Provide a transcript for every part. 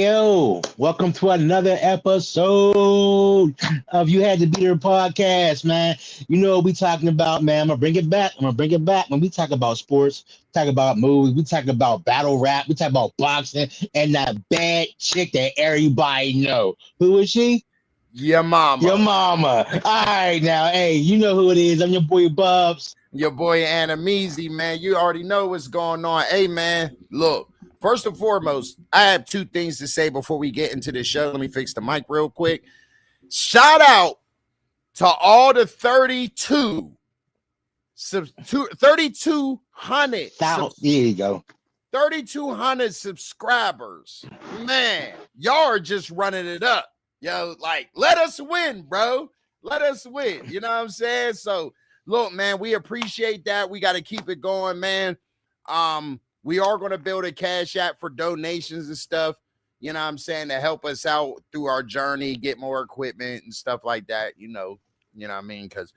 Yo, welcome to another episode of You Had to Be There podcast, man. You know what we talking about, man. I'm gonna bring it back. When we talk about sports, talk about movies, we talk about battle rap, we talk about boxing, and that bad chick that everybody know. Who is she? Your Your mama. mama. All right, now, hey, you know who it is. I'm your boy Bubs. Your boy Anamezi, man. You already know what's going on. Hey, man, look, first and foremost, I have two things to say before we get into the show. Let me fix the mic real quick. Shout out to all the 3,200 There you go. 3,200 subscribers. Man, y'all are just running it up. Yo, like, let us win, bro. Let us win. You know what I'm saying? So, look, man, we appreciate that. We got to keep it going, man. We are going to build a cash app for donations and stuff, you know what I'm saying, to help us out through our journey, get more equipment and stuff like that, you know what I mean? Because,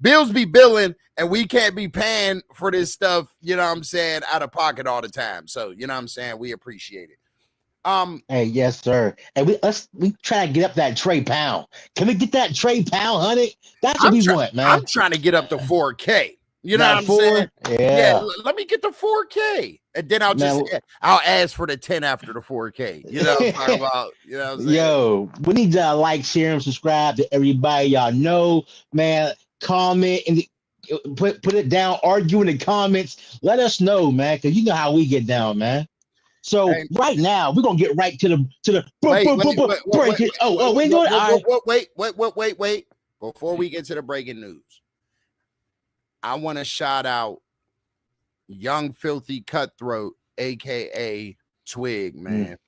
bills be billing and we can't be paying for this stuff, you know what I'm saying, out of pocket all the time. So, you know what I'm saying? We appreciate it. Hey, yes, sir. And we try to get up that Trey Pound. Can we get that Trey Pound, honey? That's what we want, man. I'm trying to get up to 4K. You know that what I'm saying? Yeah. Let me get the 4K. And then I'll ask for the 10 after the 4K. You know what I'm talking about? You know what I'm saying? Yo, we need to like, share, and subscribe to everybody y'all know, man. Comment and put it down, argue in the comments. Let us know, man, because you know how we get down, man. So right now we're gonna get right to the break it. We ain't doing it. Wait. Before we get to the breaking news, I want to shout out Young Filthy Cutthroat, aka Twig, man.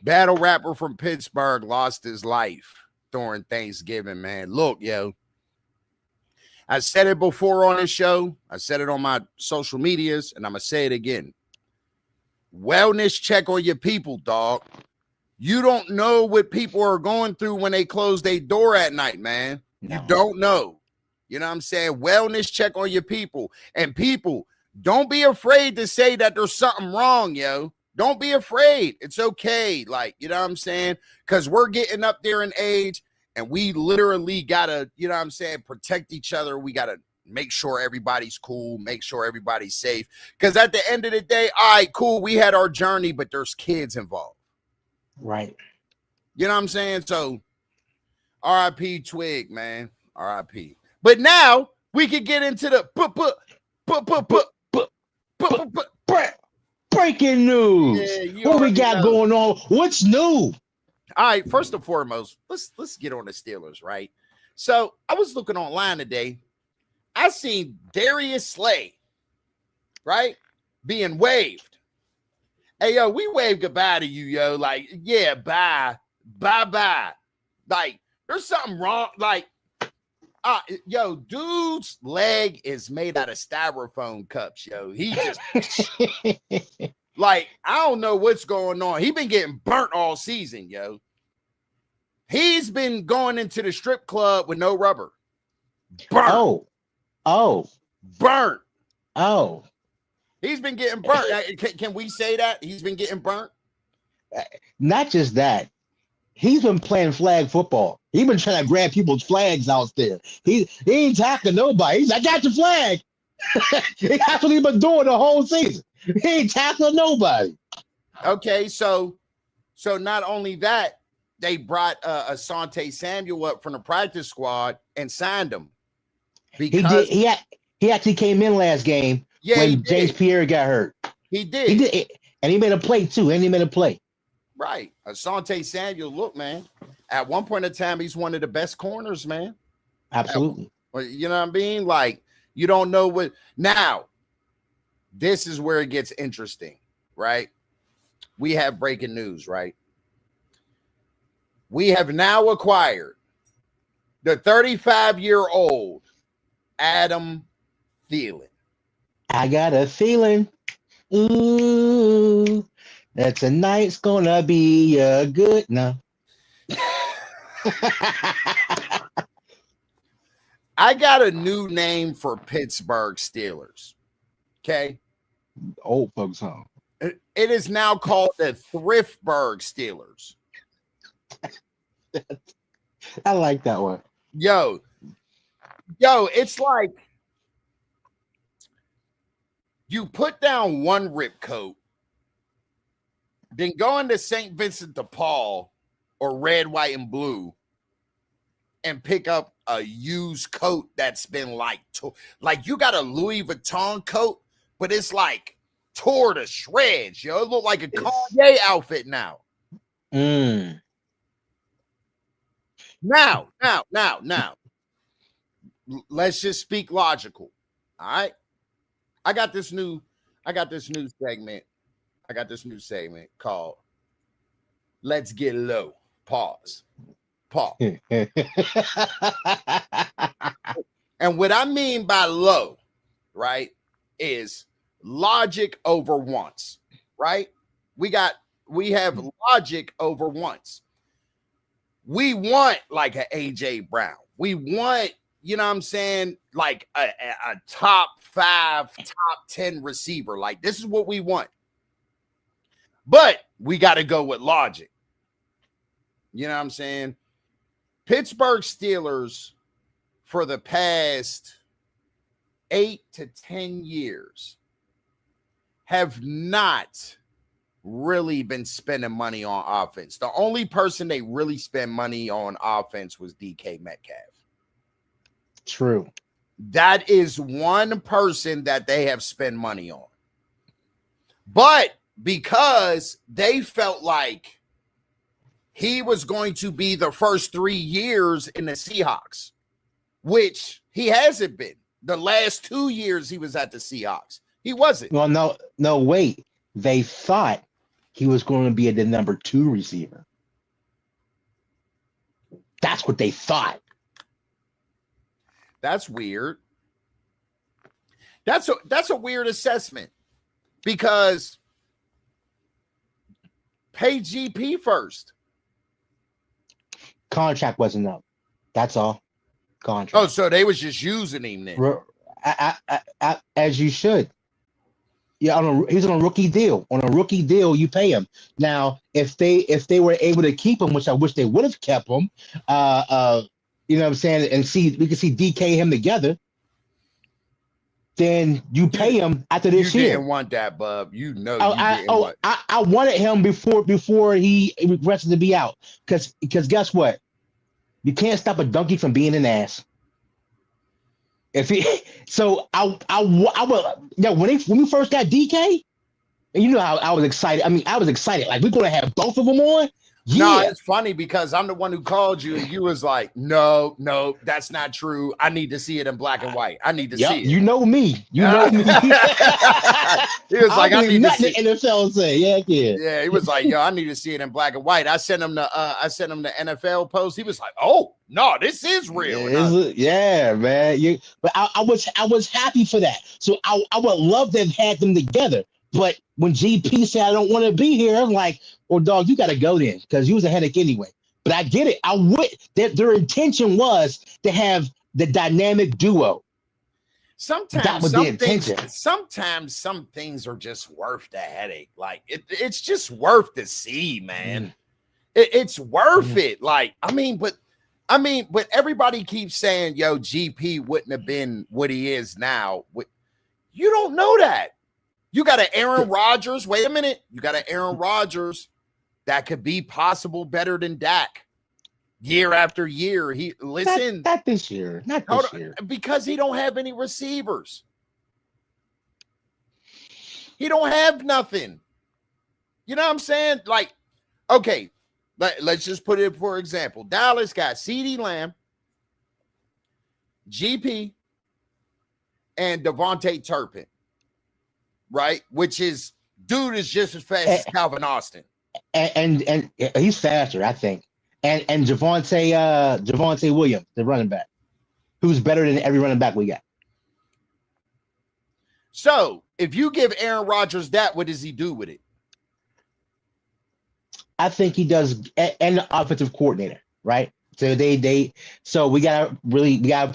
Battle rapper from Pittsburgh lost his life during Thanksgiving, man. Look, yo. I said it before on this show. I said it on my social medias, and I'm gonna say it again. Wellness check on your people, dog. You don't know what people are going through when they close their door at night, man. No. You don't know. You know what I'm saying? Wellness check on your people. And people, don't be afraid to say that there's something wrong, yo. Don't be afraid. It's okay. Like, you know what I'm saying? Because we're getting up there in age, and we literally got to, you know what I'm saying, protect each other. We got to make sure everybody's cool, make sure everybody's safe. Because at the end of the day, all right, cool, we had our journey, but there's kids involved. Right. You know what I'm saying? So, R.I.P. Twig, man. R.I.P. But now we can get into the breaking news. What we got going on? What's new? All right, first and foremost, let's get on the Steelers, right? So I was looking online today. I seen Darius Slay, right, being waved. Hey, yo, we wave goodbye to you, yo. Like, yeah, bye. Like, there's something wrong. Like, yo, dude's leg is made out of styrofoam cups, yo. He just, like, I don't know what's going on. He been getting burnt all season, yo. He's been going into the strip club with no rubber. Burnt. Oh. Burnt. Oh. He's been getting burnt. Can we say that? He's been getting burnt? Not just that. He's been playing flag football. He's been trying to grab people's flags out there. He ain't tackling nobody. He's like, I got your flag. That's what he's been doing the whole season. He ain't tackling nobody. Okay, so not only that, they brought Asante Samuel up from the practice squad and signed him. Because he actually came in last game when James Pierre got hurt. He did. And he made a play too. Right. Asante Samuel, look, man, at one point in time, he's one of the best corners, man. Absolutely. You know what I mean? Like, you don't know what. Now, this is where it gets interesting, right? We have breaking news, right? We have now acquired the 35-year-old Adam Thielen. I got a feeling, ooh, that tonight's gonna be a good no. I got a new name for Pittsburgh Steelers. Okay. Old folks home. It is now called the Thriftburg Steelers. I like that one. Yo, it's like you put down one rip coat, then go into St. Vincent de Paul or red, white, and blue and pick up a used coat that's been like you got a Louis Vuitton coat, but it's like tore to shreds. Yo, it look like a Kanye outfit now. Now, let's just speak logical. All right. I got this new segment. I got this new segment called Let's Get Low. Pause. And what I mean by low, right, is logic over wants, right? We have logic over wants. We want like an AJ Brown. We want, you know what I'm saying, like a top 5, top 10 receiver. Like, this is what we want. But we got to go with logic. You know what I'm saying? Pittsburgh Steelers for the past 8 to 10 years have not really been spending money on offense. The only person they really spent money on offense was DK Metcalf. True. That is one person that they have spent money on. But because they felt like he was going to be the first 3 years in the Seahawks, which he hasn't been. The last 2 years he was at the Seahawks, he wasn't. Well, no, wait. They thought he was going to be the number 2 receiver. That's what they thought. That's weird. That's a weird assessment, because pay GP first. Contract wasn't up. That's all. Contract. Oh, so they was just using him then. As you should. Yeah, he's on a rookie deal. On a rookie deal, you pay him. Now, if they were able to keep him, which I wish they would have kept him, you know what I'm saying, and we can see DK him together, then you pay him after this year. You didn't want that, bub. You know I wanted him before he regrets to be out. Because guess what? You can't stop a donkey from being an ass. When we first got DK, and you know how I was excited. I mean, I was excited. Like, we're gonna have both of them on. Yeah. No, it's funny because I'm the one who called you, and you was like, no, that's not true. I need to see it in black and white. I need to see it. You know me. You know me. He was like, I need to see the NFL say. Yeah, he was like, yo, I need to see it in black and white. I sent him the NFL post. He was like, oh no, this is real. Yeah, man. But I was happy for that. So I would love to have had them together. But when GP said I don't want to be here, I'm like, well, dog, you got to go then, because you was a headache anyway. But I get it. I would. Their intention was to have the dynamic duo. Sometimes some things are just worth the headache. Like, it's just worth the see, man. It's worth it. Like, I mean, but everybody keeps saying, yo, GP wouldn't have been what he is now. You don't know that. You got an Aaron Rodgers. Wait a minute. You got an Aaron Rodgers that could be possible better than Dak year after year. Not this year. Not this year. Because he don't have any receivers. He don't have nothing. You know what I'm saying? Like, okay, let's just put it for example. Dallas got CeeDee Lamb, GP, and Devontae Turpin. Right, which is dude is just as fast as Calvin Austin, and he's faster, I think. And Javonte Williams, the running back, who's better than every running back we got. So if you give Aaron Rodgers that, what does he do with it? I think he does, and the offensive coordinator, right? So we gotta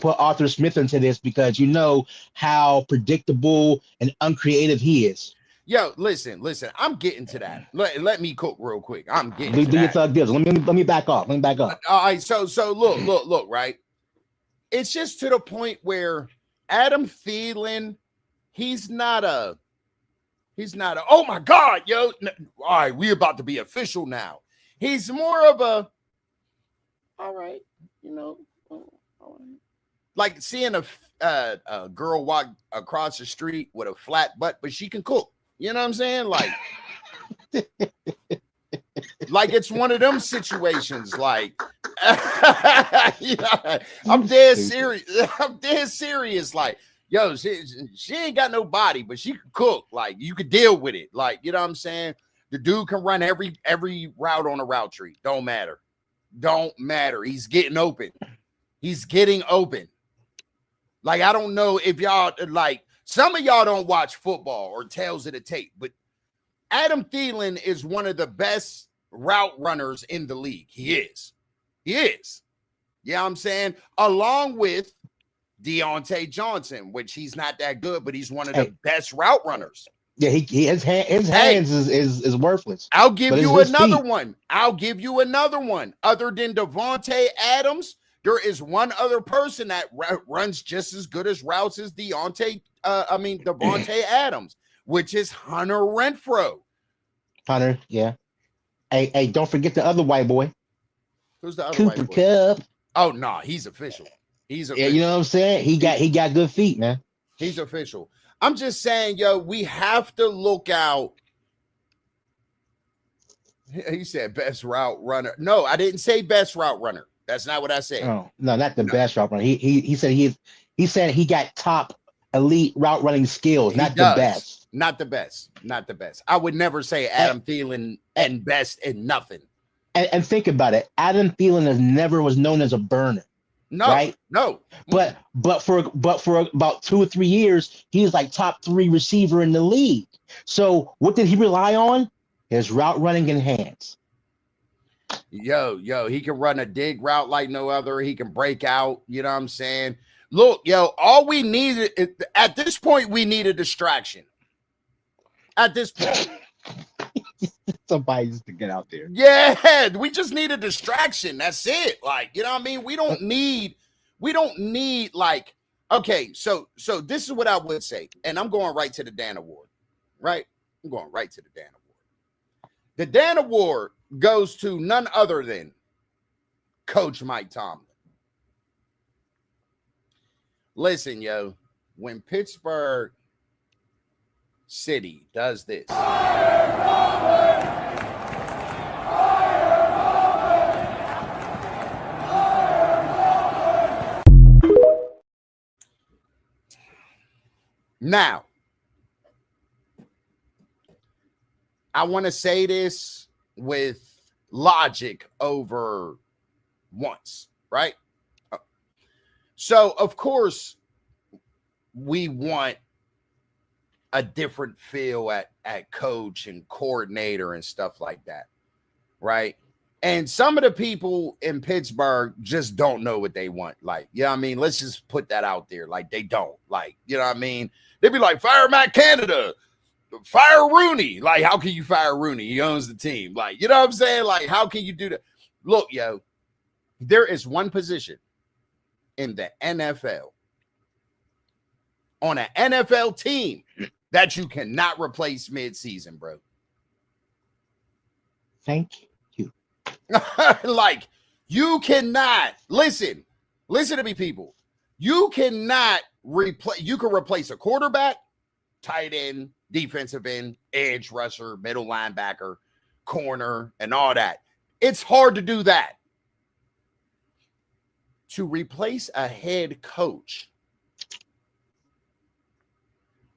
put Arthur Smith into this, because you know how predictable and uncreative he is. Yo, listen. I'm getting to that. Let me cook real quick. I'm getting to Do that. your thug deals. Let me back off. All right. So look. Right. It's just to the point where Adam Thielen, he's not a. Oh my God, yo! All right, we about to be official now. He's more of a. All right, like seeing a girl walk across the street with a flat butt, but she can cook. You know what I'm saying? Like it's one of them situations. Like, I'm dead serious. I'm dead serious. Like, yo, she ain't got no body, but she can cook. Like, you could deal with it. Like, you know what I'm saying? The dude can run every route on a route tree. Don't matter. He's getting open. Like, I don't know if y'all, like, some of y'all don't watch football or Tales of the Tape, but Adam Thielen is one of the best route runners in the league. He is. You know what I'm saying? Along with Deontay Johnson, which he's not that good, but he's one of the best route runners. Yeah, his hands is worthless. I'll give you another one. Other than Devontae Adams, there is one other person that runs just as good as routes as Devontae Adams, which is Hunter Renfrow. Hunter, yeah. Hey, don't forget the other white boy. Who's the other Cooper white boy? Kupp. Oh no, he's official. Yeah, you know what I'm saying? He got good feet, man. He's official. I'm just saying, yo, we have to look out. He said best route runner. No, I didn't say best route runner. That's not what I said. Oh, no, not the best route runner. He said he got top elite route running skills, not the best. Not the best. I would never say Adam Thielen and best in nothing. And think about it. Adam Thielen never was known as a burner. No, right? No. But for about 2 or 3 years, he was like top 3 receiver in the league. So what did he rely on? His route running and hands. Yo, he can run a dig route like no other. He can break out. You know what I'm saying? Look, yo, all we needed at this point, we need a distraction. At this point. Somebody just to get out there. Yeah, we just need a distraction. That's it. Like, you know what I mean? We don't need like, okay, so this is what I would say. And I'm going right to the Dan Award. Right? I'm going right to the Dan Award. The Dan Award goes to none other than Coach Mike Tomlin. Listen, yo, when Pittsburgh City does this. Now, I want to say this with logic over once, right? So, of course, we want a different feel at coach and coordinator and stuff like that, right? And some of the people in Pittsburgh just don't know what they want. Like, you know what I mean? Let's just put that out there. Like, they don't. Like, you know what I mean? They'd be like, fire Matt Canada, fire Rooney. Like, how can you fire Rooney? He owns the team. Like, you know what I'm saying? Like, how can you do that? Look, yo, there is one position in the NFL, on an NFL team, that you cannot replace mid-season, bro. Thank you. Like, you cannot listen to me, people. You cannot replace. You can replace a quarterback, tight end, defensive end, edge rusher, middle linebacker, corner, and all that. It's hard to do that. To replace a head coach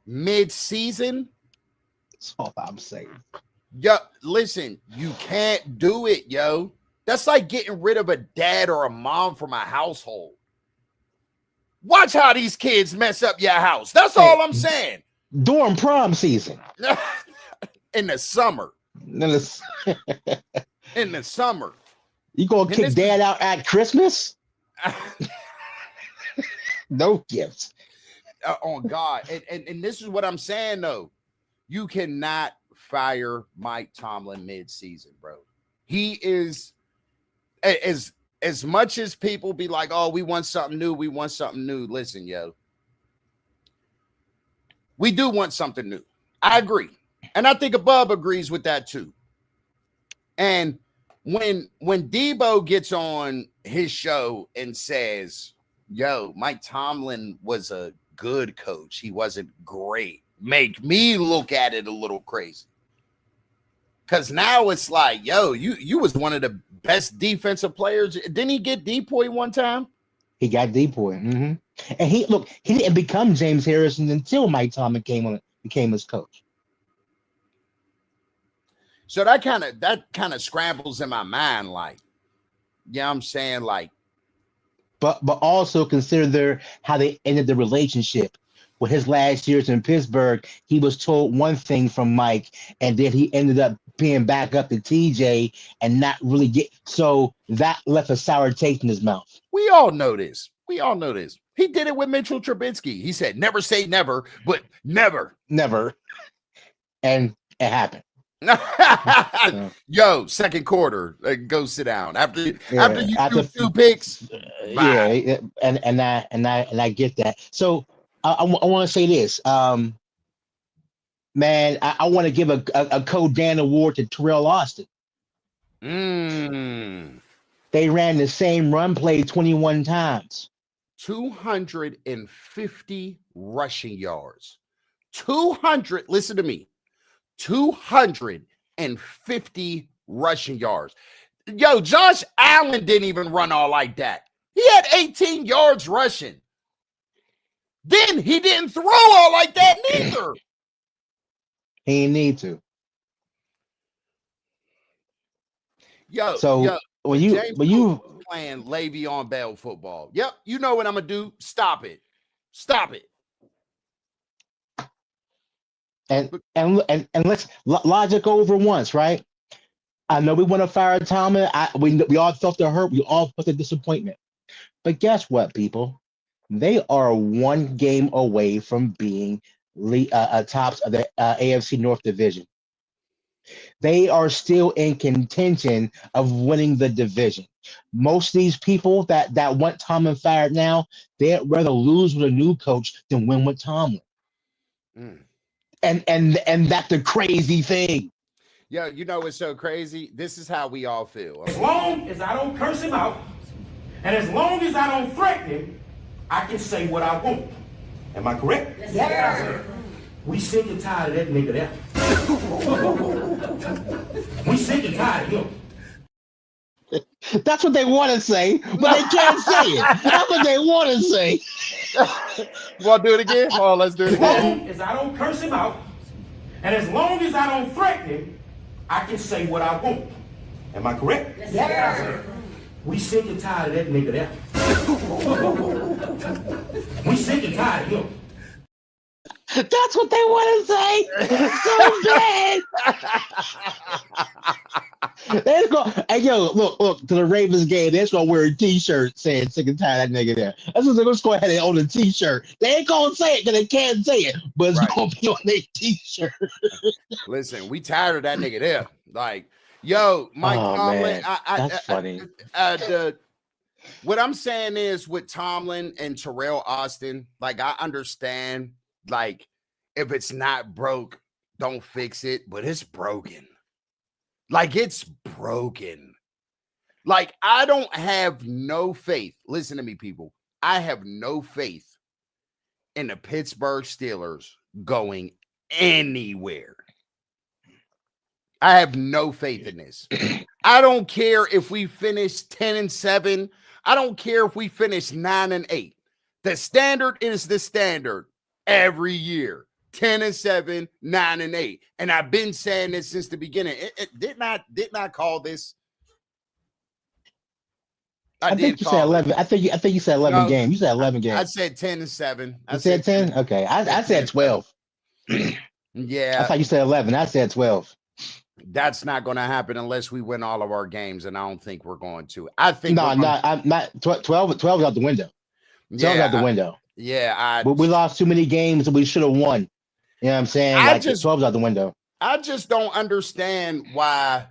mid-season, that's all I'm saying. Yo, listen, you can't do it, yo. That's like getting rid of a dad or a mom from a household. Watch how these kids mess up your house. That's all I'm saying. During prom season. In the summer. In the summer. You gonna kick dad out at Christmas? No gifts. On God. And this is what I'm saying, though. You cannot fire Mike Tomlin mid-season, bro. He is as much as people be like, oh, we want something new. We want something new. Listen, yo, we do want something new. I agree. And I think Abub agrees with that too. And when Debo gets on his show and says, yo, Mike Tomlin was a good coach, he wasn't great, make me look at it a little crazy. Because now it's like, yo, you was one of the best defensive players. Didn't he get depoy one time? He got depoy. Mm-hmm. And he didn't become James Harrison until Mike Tomlin became his coach. So that kind of scrambles in my mind, like, yeah, I'm saying, like, but also consider how they ended the relationship. With his last years in Pittsburgh, he was told one thing from Mike, and then he ended up being back up to TJ and not really get. So that left a sour taste in his mouth. We all know this. He did it with Mitchell Trubisky. He said, "Never say never, but never, and it happened. Yo, second quarter, go sit down after you do 2 picks. Yeah, and I get that. So I want to say this, man. I want to give a Code Dan award to Terrell Austin. They ran the same run play 21 times. 250 rushing yards. 200. Listen to me. 250 rushing yards. Yo, Josh Allen didn't even run all like that. He had 18 yards rushing. Then he didn't throw all like that neither. He didn't need to. When you playing Le'Veon Bell football, yep, you know what I'm gonna do. Stop it. And let's logic over once, right? I know we want to fire Tomlin. We all felt the hurt. We all felt the disappointment. But guess what, people? They are one game away from being tops of the AFC North Division. They are still in contention of winning the division. Most of these people that want Tomlin fired now, they'd rather lose with a new coach than win with Tomlin. And that's the crazy thing. Yeah, you know what's so crazy? This is how we all feel. As long as I don't curse him out, and as long as I don't threaten him, I can say what I want. Am I correct? Yes, sir. We sick and tired of that nigga there. We sick and tired of him. That's what they want to say, but they can't say it. That's what they want to say. You want to do it again? Oh, let's do it again. As long as I don't curse him out, and as long as I don't threaten him, I can say what I want. Am I correct? Yes, sir. We sick and tired of that nigga there. We sick and tired of him. That's what they want to say. So bad. They're going, hey, yo, look, to the Ravens game, they're going to wear a T-shirt saying sick and tired of that nigga there. That's what they're going to go ahead and own a T-shirt. They ain't going to say it because they can't say it, but it's going to be on their T-shirt. Listen, we tired of that nigga there. Like, yo, Mike Tomlin. That's funny. What I'm saying is with Tomlin and Terrell Austin, like, I understand, like, if it's not broke, don't fix it, but it's broken. Like, it's broken. Like, I don't have no faith. Listen to me, people. I have no faith in the Pittsburgh Steelers going anywhere. I have no faith in this. I don't care if we finish 10-7. I don't care if we finish 9-8. The standard is the standard every year. 10-7, 9-8. And I've been saying this since the beginning. It did not call this. I think you said 11. I think you said 11 games. You said 11 games. I said 10-7. I said 10? Okay. I said 12. Yeah. I thought you said 11. I said 12. That's not going to happen unless we win all of our games, and I don't think we're going to. I think I'm not 12 is out the window. 12 is out the window. Yeah, we lost too many games that we should have won. You know what I'm saying? I Like just 12's out the window. I just don't understand why.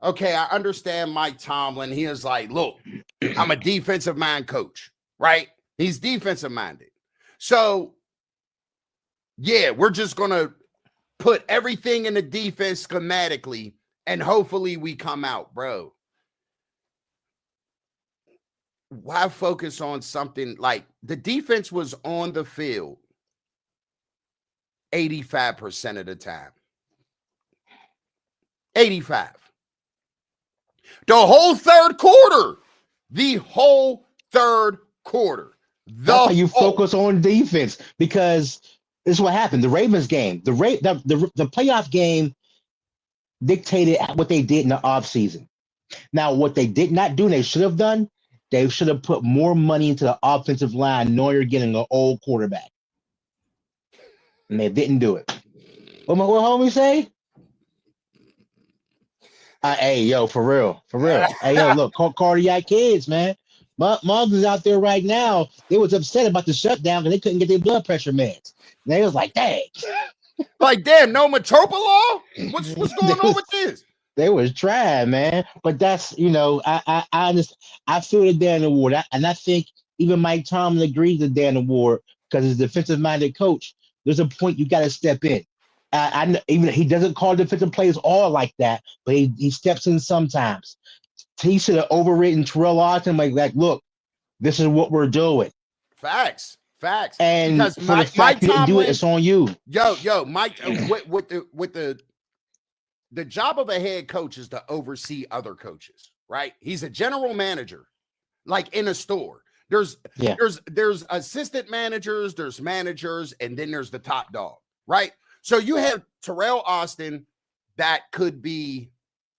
Okay, I understand Mike Tomlin. He is like, look, I'm a defensive mind coach, right? He's defensive minded. So, yeah, we're just going to put everything in the defense schematically and hopefully we come out, bro. Why focus on something like the defense was on the field 85% of the time? 85. The whole third quarter. The whole third quarter. That's why you focus on defense, because this is what happened. The Ravens game, the playoff game dictated what they did in the offseason. Now, what they did not do, and they should have done, they should have put more money into the offensive line, knowing you're getting an old quarterback. And they didn't do it. What homie say? Hey, yo, for real. Hey, yo, look, cardiac kids, man. Moms is out there right now. They was upset about the shutdown because they couldn't get their blood pressure meds. And they was like, dang. Like, damn, no Metropolol? What's going on with this? They was trying, man. But that's, I understand. I feel the Dan Award. And I think even Mike Tomlin agrees with Dan Award because as a defensive-minded coach, there's a point you got to step in. I even he doesn't call defensive plays all like that, but he steps in sometimes. He should have overwritten Terrell Austin like, look, this is what we're doing. Facts. And because for the fact you didn't do it, it's on you. Yo, Mike, with the job of a head coach is to oversee other coaches, right? He's a general manager, like in a store. There's assistant managers, there's managers, and then there's the top dog, right? So you have Terrell Austin that could be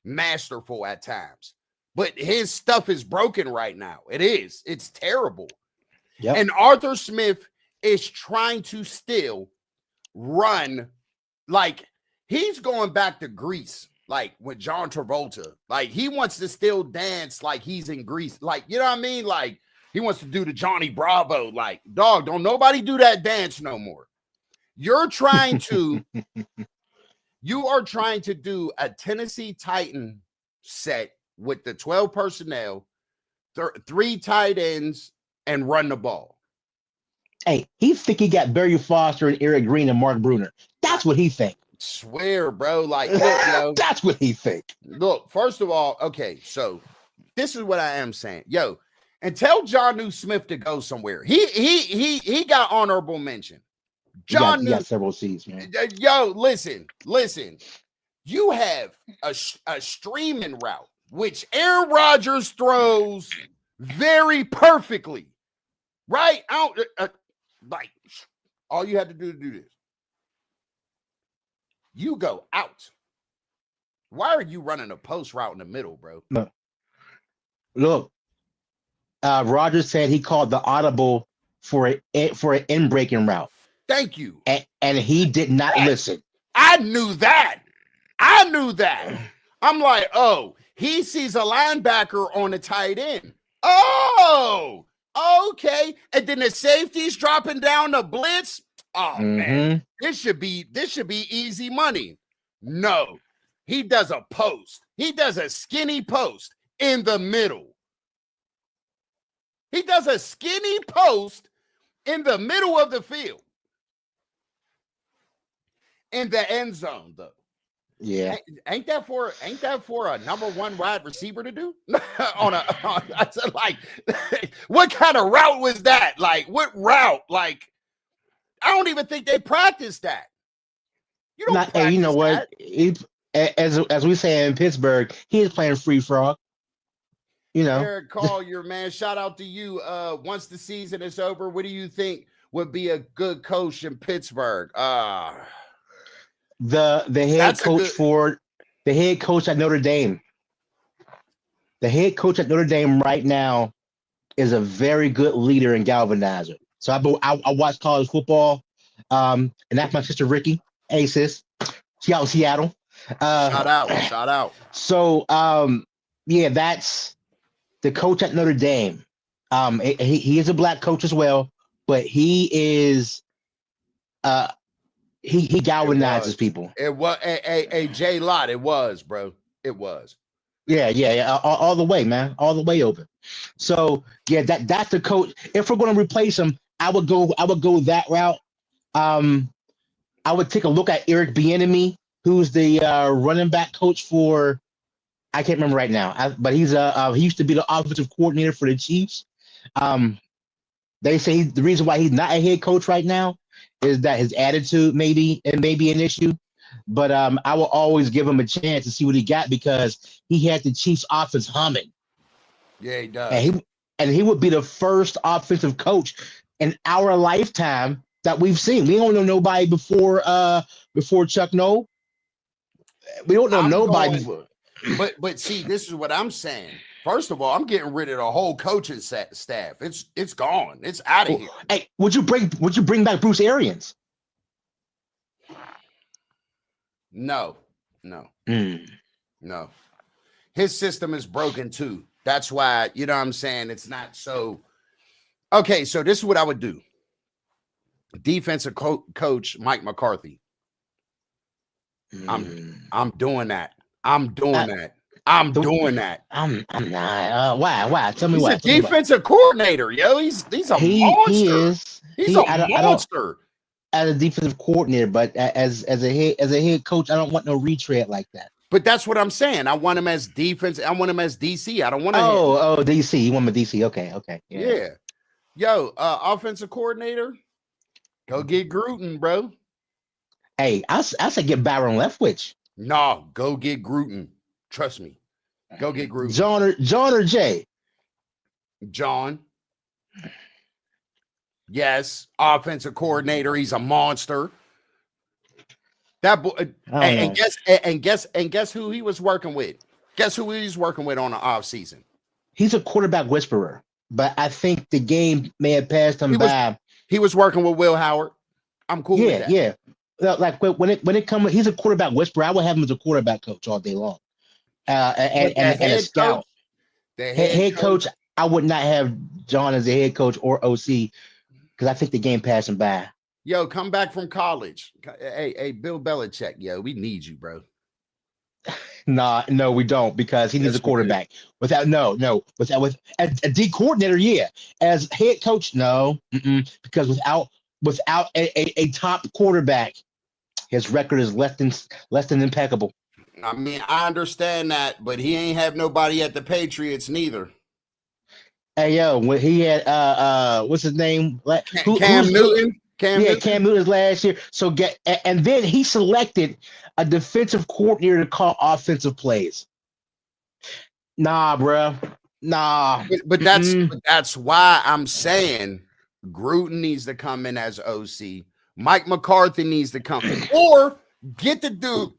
masterful at times, but his stuff is broken right now. It's terrible. Yep. And Arthur Smith is trying to still run like he's going back to Greece, like with John Travolta. Like he wants to still dance like he's in Greece. Like, you know what I mean? Like he wants to do the Johnny Bravo. Like, dog, don't nobody do that dance no more. You are trying to do a Tennessee Titan set with the 12 personnel, 3 tight ends, and run the ball. Hey, he think he got Barry Foster and Eric Green and Mark Bruner. That's what he think. Swear, bro. Like, look, yo. That's what he think. Look, first of all, okay, so this is what I am saying. Yo, and tell John New Smith to go somewhere. He got honorable mention. John got several seats, man. Yo, listen. You have a streaming route, which Aaron Rodgers throws very perfectly, right? Like, all you had to do this. You go out. Why are you running a post route in the middle, bro? No. Look, Rodgers said he called the audible for an in-breaking route. Thank you. And he did not listen. I knew that. I'm like, oh, he sees a linebacker on the tight end. Oh, okay. And then the safety's dropping down the blitz. Oh, man, this should be easy money. No, he does a post. He does a skinny post in the middle. He does a skinny post in the middle of the field. In the end zone, though. Yeah. Ain't that for a number 1 wide receiver to do? I said, like, what kind of route was that? Like, what route? Like, I don't even think they practiced that. You don't practice you know what? that. As we say in Pittsburgh, he is playing free frog. You know. Eric Collier, man, shout out to you. Once the season is over, what do you think would be a good coach in Pittsburgh? The head coach at Notre Dame. The head coach at Notre Dame right now is a very good leader and galvanizer. So I watch college football, and that's my sister Ricky. Hey sis, she out in Seattle. Shout out. So yeah, that's the coach at Notre Dame. He is a black coach as well, but he is he It galvanizes was. people. It was a J Lot. It was, bro. It was. Yeah, all the way, man, all the way over. So yeah, that's the coach. If we're going to replace him, I would go that route. Um, I would take a look at Eric Bieniemy, who's the running back coach for I can't remember right now, but he used to be the offensive coordinator for the Chiefs. Um, they say the reason why he's not a head coach right now is that his attitude may be an issue. But I will always give him a chance to see what he got because he had the Chiefs offense humming, Yeah, he and does. he would be the first offensive coach in our lifetime that we've seen. We don't know nobody before Chuck Noll. We don't know I'm nobody going, before. but see, this is what I'm saying. First of all, I'm getting rid of the whole coaching staff. It's gone. It's out of here. Hey, would you bring back Bruce Arians? No, no, Mm. no. His system is broken too. That's why, you know what I'm saying? It's not so. Okay, so this is what I would do. Defensive coach Mike McCarthy. I'm doing that. I'm doing that. I'm doing that. I'm not. Why? Tell me He's why. a defensive coordinator, yo. He's a He monster. is. He's a I don't monster. as a defensive coordinator, but as a head coach, I don't want no retread like that. But that's what I'm saying. I want him as defense. I want him as DC. I don't want to. Oh, DC. You want me DC? Okay. Yeah. Yo, offensive coordinator. Go get Gruden, bro. Hey, I said get Byron Leftwich. No, go get Gruden. Trust me. Go get Gruden. John or Jay? John. Yes, offensive coordinator. He's a monster. That boy, and guess who he was working with? Guess who he's working with on the off season? He's a quarterback whisperer, but I think the game may have passed him by. He was working with Will Howard. I'm cool with that. Yeah. Like when it comes, he's a quarterback whisperer. I would have him as a quarterback coach all day long. And a scout. The head coach, I would not have John as a head coach or OC because I think the game passed him by. Yo, come back from college. Hey, Bill Belichick, yo, we need you, bro. No, we don't because he needs a quarterback. With a D coordinator, yeah. As head coach, no, because without a top quarterback, his record is less than impeccable. I mean, I understand that, but he ain't have nobody at the Patriots neither. Hey yo, when he had what's his name? Cam Newton. Cam Newton's last year. So and then he selected a defensive coordinator to call offensive plays. Nah, bro. Nah. But that's why I'm saying Gruden needs to come in as OC. Mike McCarthy needs to come in, or get the dude.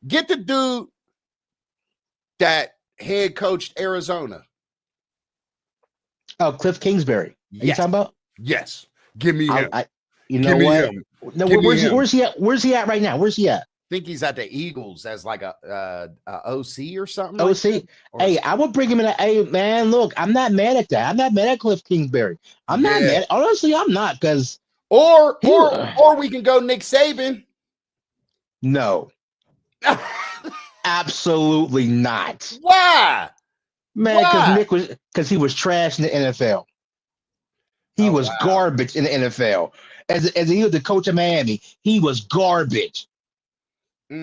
Get the dude that head coached Arizona. Oh, Cliff Kingsbury. Are you talking about? Yes. Give me him. You know what? No, where's he at? Where's he at right now? Where's he at? I think he's at the Eagles as like a OC or something. OC. Like hey, I would bring him in. Hey, man, look, I'm not mad at that. I'm not mad at Cliff Kingsbury. I'm not mad. Honestly, I'm not because. Or we can go Nick Saban. No. Absolutely not. Why? Man, because he was trash in the NFL. He was garbage in the NFL. As he was the coach of Miami, he was garbage.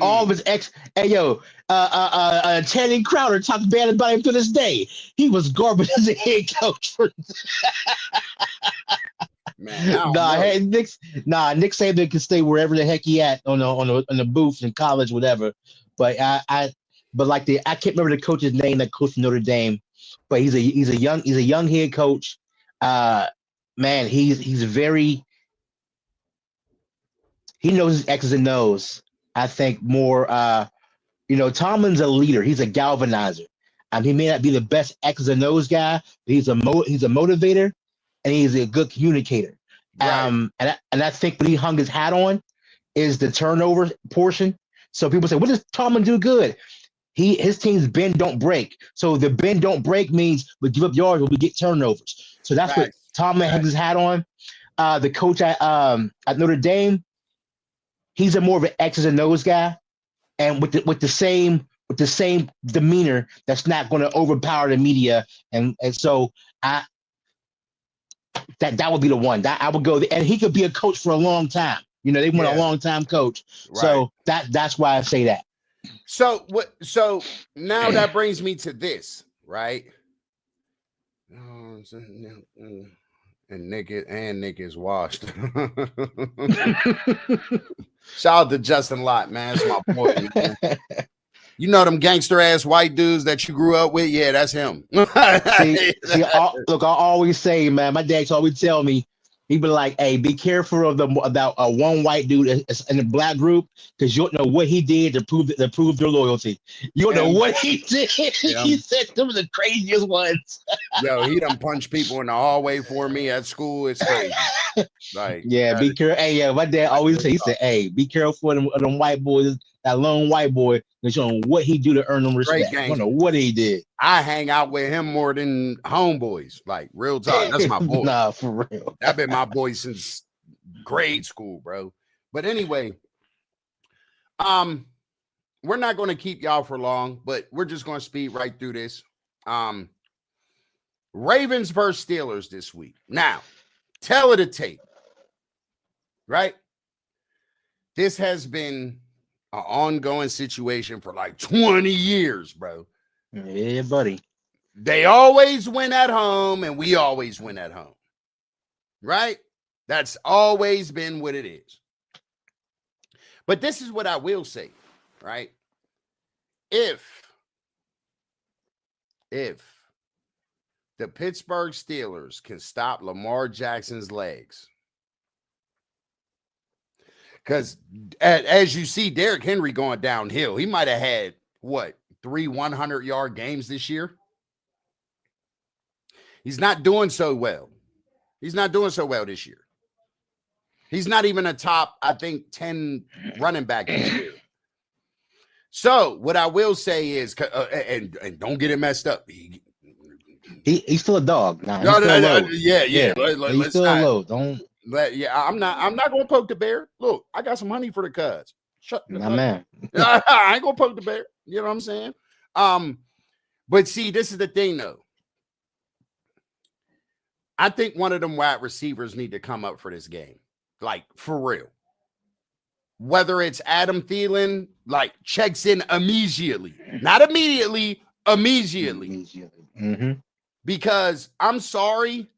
All of his Channing Crowder talks bad about him to this day. He was garbage as a head coach. Man, Nick Saban can stay wherever the heck he at on the booth in college, whatever. But I can't remember the coach's name that coached Notre Dame, but he's a young head coach. Man, he's very. He knows his X's and O's. I think more. Tomlin's a leader. He's a galvanizer. He may not be the best X's and O's guy, but he's a motivator, and he's a good communicator. Right. And I think what he hung his hat on is the turnover portion. So people say, what does Tomlin do good? His team's bend don't break. So the bend don't break means we give up yards, but we get turnovers. So that's what Tomlin hangs his hat on. the coach at Notre Dame, he's a more of an X's and O's guy, and with the same demeanor that's not going to overpower the media, and so I that would be the one that I would go, and he could be a coach for a long time. You know, they want a long time coach, Right. so that's why I say that. So what? So now that brings me to this, right? And Nick is washed. Shout out to Justin Lott, man. That's my boy, man. You know them gangster ass white dudes that you grew up with? Yeah, that's him. Look, I always say, man, my dad always tell me, he'd be like, "Hey, be careful of about one white dude in the black group, because you don't know what he did to prove their loyalty. You don't know what he did." He said them were the craziest ones. Yo, he done punched people in the hallway for me at school. It's crazy. Like, yeah, be careful. Hey, yeah, my dad always say, he said, "Hey, be careful of them white boys. That lone white boy, because you don't know what he do to earn them respect. You don't know what he did." I hang out with him more than homeboys. Like, real talk. That's my boy. Nah, for real. I've been my boy since grade school, bro. But anyway, we're not going to keep y'all for long, but we're just going to speed right through this. Ravens versus Steelers this week. Now, tell it a tape, right? This has been an ongoing situation for like 20 years, bro. Yeah, buddy. They always win at home, and we always win at home, right? That's always been what it is. But this is what I will say, right? If the Pittsburgh Steelers can stop Lamar Jackson's legs, because as you see, Derrick Henry going downhill. He might have had, 3 100-yard games this year? He's not doing so well. He's not doing so well this year. He's not even a top, I think, 10 running back this year. So what I will say is, and don't get it messed up. He's still a dog. Nah, yeah. He's still a low. Don't. I'm not gonna poke the bear. Look, I got some honey for the cuz. Shut the fuck man. I ain't gonna poke the bear. You know what I'm saying? But see, this is the thing though. I think one of them wide receivers need to come up for this game. Like, for real. Whether it's Adam Thielen, like, checks in immediately. Not immediately, immediately. Mm-hmm. Because I'm sorry,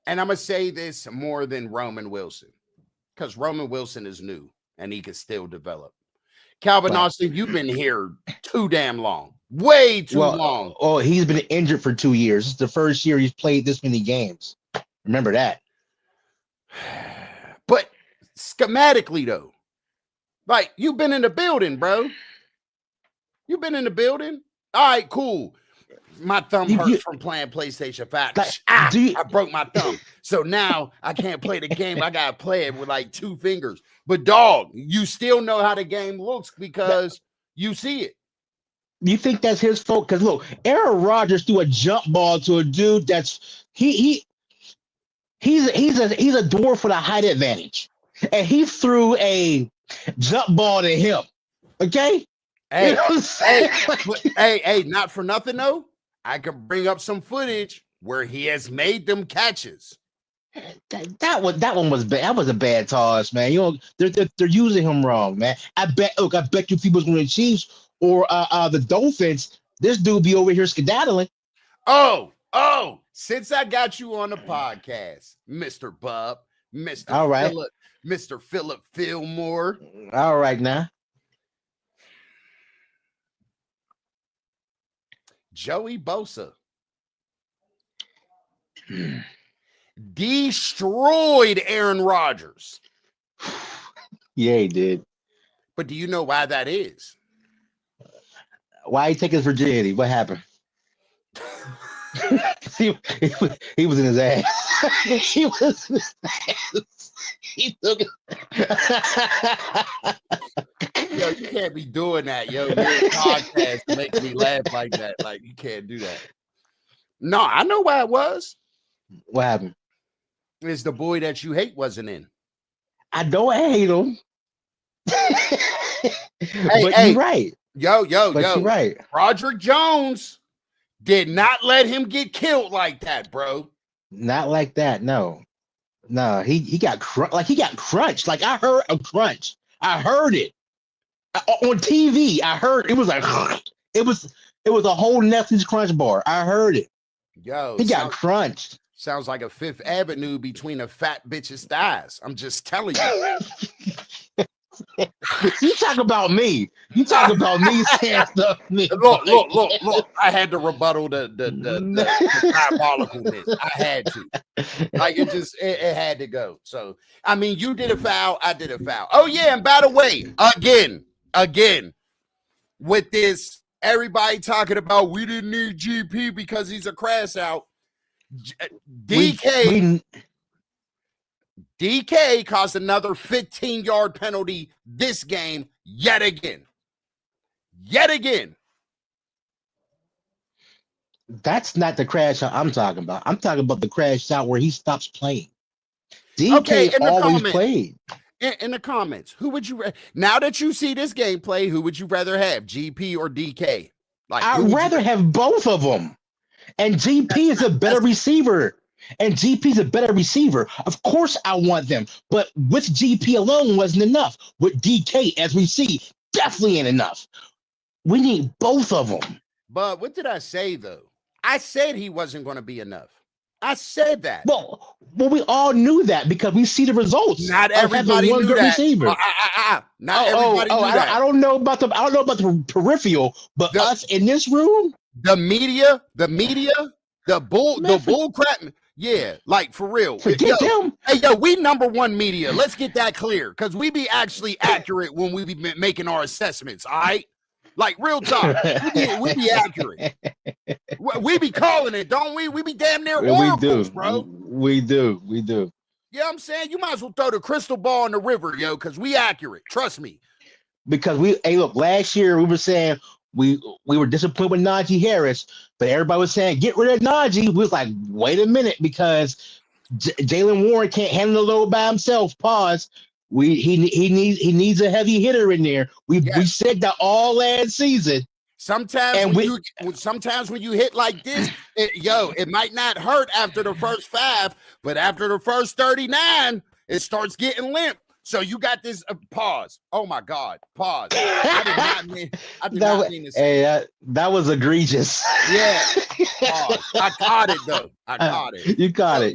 and I'm going to say this more than Roman Wilson, because Roman Wilson is new, and he can still develop. Calvin Austin, you've been here too damn long. Way too long. Oh, he's been injured for 2 years. It's the first year he's played this many games. Remember that. But schematically, though, like, you've been in the building, bro. You've been in the building. All right, cool. My thumb hurts from playing PlayStation 5. I broke my thumb. So now I can't play the game. I got to play it with like 2 fingers. But, dog, you still know how the game looks because you see it. You think that's his fault? Because, look, Aaron Rodgers threw a jump ball to a dude that's he's a dwarf with a height advantage, and he threw a jump ball to him. Okay, hey, you know what I'm saying? Hey, not for nothing though. I could bring up some footage where he has made them catches. That one was bad. That was a bad toss, man. You know they're using him wrong, man. I bet you people's going to the Chiefs or the Dolphins. This dude be over here skedaddling. Oh. Since I got you on the podcast, Mr. Bub, Mr. All right. Mr. Philip Fillmore. All right now. Joey Bosa destroyed Aaron Rodgers. Yeah, he did. But do you know why that is? Why he take his virginity? What happened? he was in his ass. He was in his ass. He took it. Yo, you can't be doing that, yo. Your podcast makes me laugh like that. Like, you can't do that. No, I know why it was. What happened? is the boy that you hate wasn't in. I don't hate him. But Hey, you're right. Yo, But you're right. Roderick Jones did not let him get killed like that, bro. Not like that. No. He got he got crunched. Like I heard a crunch. I heard it on TV. I heard it was like it was a whole Netflix crunch bar. I heard it. Yo, He got crunched. Sounds like a Fifth Avenue between a fat bitch's thighs. I'm just telling you. You talk about me. You talk about me saying stuff. Look. I had to rebuttal the diabolicalness. I had to. Like it had to go. So I mean, you did a foul, I did a foul. Oh yeah, and by the way, again, with this, everybody talking about we didn't need GP because he's a crash out. DK caused another 15-yard penalty this game yet again. That's not the crash out I'm talking about. I'm talking about the crash out where he stops playing. DK always played. In the comments, who would you now that you see this gameplay, who would you rather have, GP or DK? Like I'd rather have both of them. And GP is a better receiver. Of course, I want them. But with GP alone wasn't enough. With DK, as we see, definitely ain't enough. We need both of them. But what did I say, though? I said he wasn't going to be enough. I said that. Well, we all knew that because we see the results. Not everybody knew that. Receiver. Not everybody knew that. I don't know about the peripheral, but us in this room, the media, the bull crap. Yeah, like for real. Forget them. Hey, we number one media. Let's get that clear because we be actually accurate when we be making our assessments. All right, like real talk. We be accurate. We be calling it, don't we? We be damn near oracles, bro. We do. You know what I'm saying? You might as well throw the crystal ball in the river, because we accurate. Trust me. Because look, last year we were saying we were disappointed with Najee Harris, but everybody was saying get rid of Najee. We was like, wait a minute, because Jalen Warren can't handle the load by himself. Pause. He needs a heavy hitter in there. We said that all last season. Sometimes when you hit like this, it might not hurt after the first 5, but after the first 39, it starts getting limp. So you got this pause. Oh my God, pause. I did not mean to say that was egregious. Yeah, pause. I caught it though. I caught it. You got it.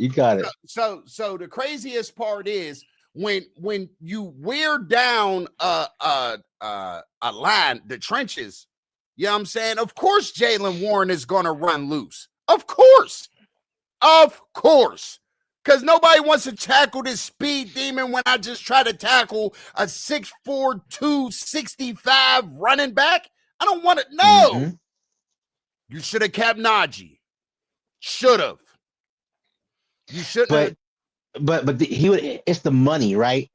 So the craziest part is when you wear down a line, the trenches. You know what I'm saying? Of course, Jalen Warren is going to run loose. Of course. Because nobody wants to tackle this speed demon when I just try to tackle a 6'4", 265 running back. I don't want to know. Mm-hmm. You should have kept Najee. Should have. You shouldn't have. But it's the money, right?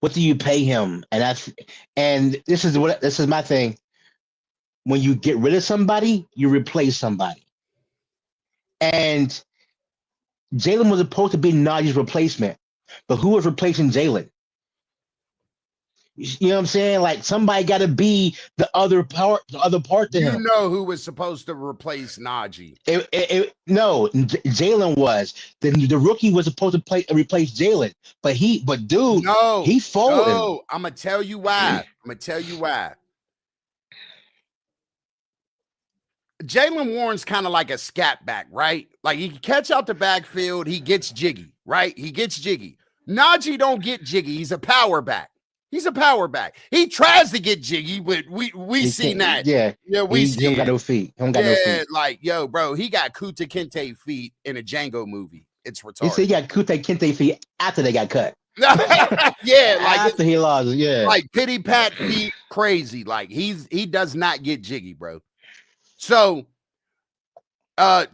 What do you pay him? And this is my thing. When you get rid of somebody, you replace somebody. And Jalen was supposed to be Najee's replacement, but who was replacing Jalen? You know what I'm saying? Like somebody got to be the other part to him. You know who was supposed to replace Najee? No, Jalen was. The rookie was supposed to replace Jalen, but he folded. No, I'm gonna tell you why. Jalen Warren's kind of like a scat back, right? Like he can catch out the backfield, he gets jiggy, right? Najee don't get jiggy. He's a power back. He tries to get jiggy, but we seen that. Yeah, we see. He don't got no feet. No feet. Like bro, he got Kuta Kinte feet in a Django movie. It's retarded. He said he got Kuta Kinte feet after they got cut. Yeah, like after he lost it. Yeah, like pity pat feet, crazy. Like he does not get jiggy, bro. So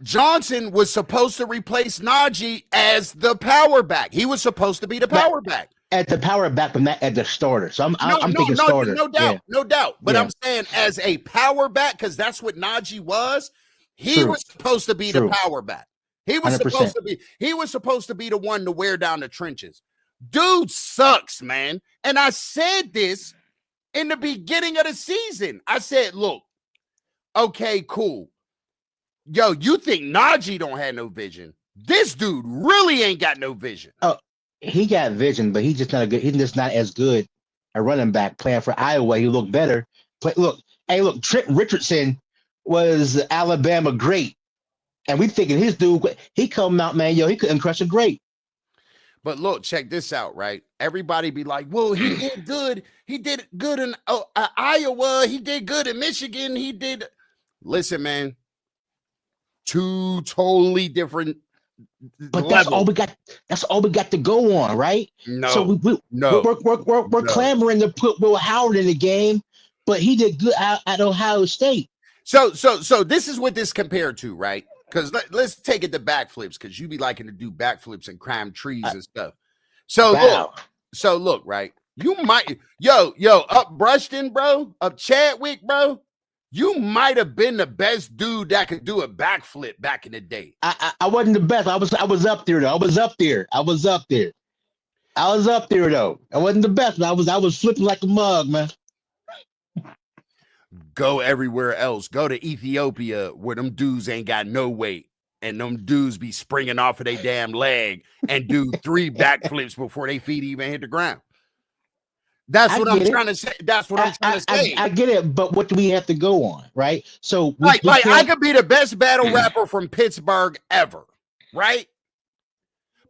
Johnson was supposed to replace Najee as the power back. He was supposed to be the power back. At the power back, but not at the starter. So I'm thinking starter. No doubt. But I'm saying as a power back, because that's what Najee was. He was supposed to be the power back. He was 100%. supposed to be the one to wear down the trenches. Dude sucks, man. And I said this in the beginning of the season. I said, look, okay, cool. Yo, you think Najee don't have no vision? This dude really ain't got no vision. Oh, he got vision, but he's just not as good a running back playing for Iowa. He looked better. Look, Trent Richardson was Alabama great. And we thinking his dude, he come out, man, he couldn't crush a grape. But look, check this out, right? Everybody be like, well, he did good. He did good in Iowa. He did good in Michigan. He did. Listen, man, two totally different But levels. That's all we got to go on, right? No, so we're clamoring to put Will Howard in the game, but he did good at Ohio State. So this is what this compared to, right? Because let's take it to backflips, because you be liking to do backflips and climb trees and stuff. So look, right? You might up Brushton, bro, up Chadwick, bro. You might have been the best dude that could do a backflip back in the day. I wasn't the best. I was up there though. I was up there though. I wasn't the best, but I was flipping like a mug, man. Go everywhere else. Go to Ethiopia where them dudes ain't got no weight and them dudes be springing off of their damn leg and do 3 backflips before their feet even hit the ground. That's what I'm trying to say. That's what I'm trying to say. I get it, but what do we have to go on, right? So I could be the best battle rapper from Pittsburgh ever, right?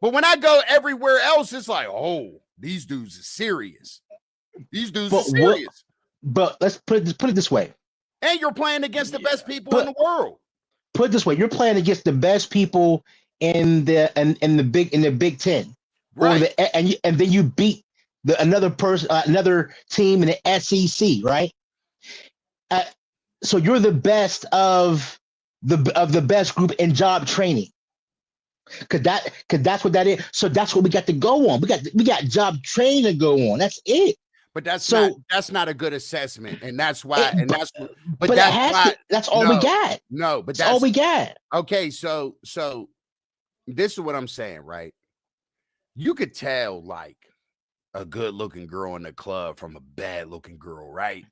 But when I go everywhere else, it's like, oh, these dudes are serious. These dudes are serious. But let's put it this way. And you're playing against the best people in the world. Put it this way: you're playing against the best people in the Big Ten, right? And then you beat another team in the SEC, right? So you're the best of the best group in job training. Cause that's what that is. So that's what we got to go on. We got job training to go on. That's it. But that's not a good assessment, and that's why. That's all we got. No, but that's all we got. Okay, so this is what I'm saying, right? You could tell like a good-looking girl in the club from a bad-looking girl, right?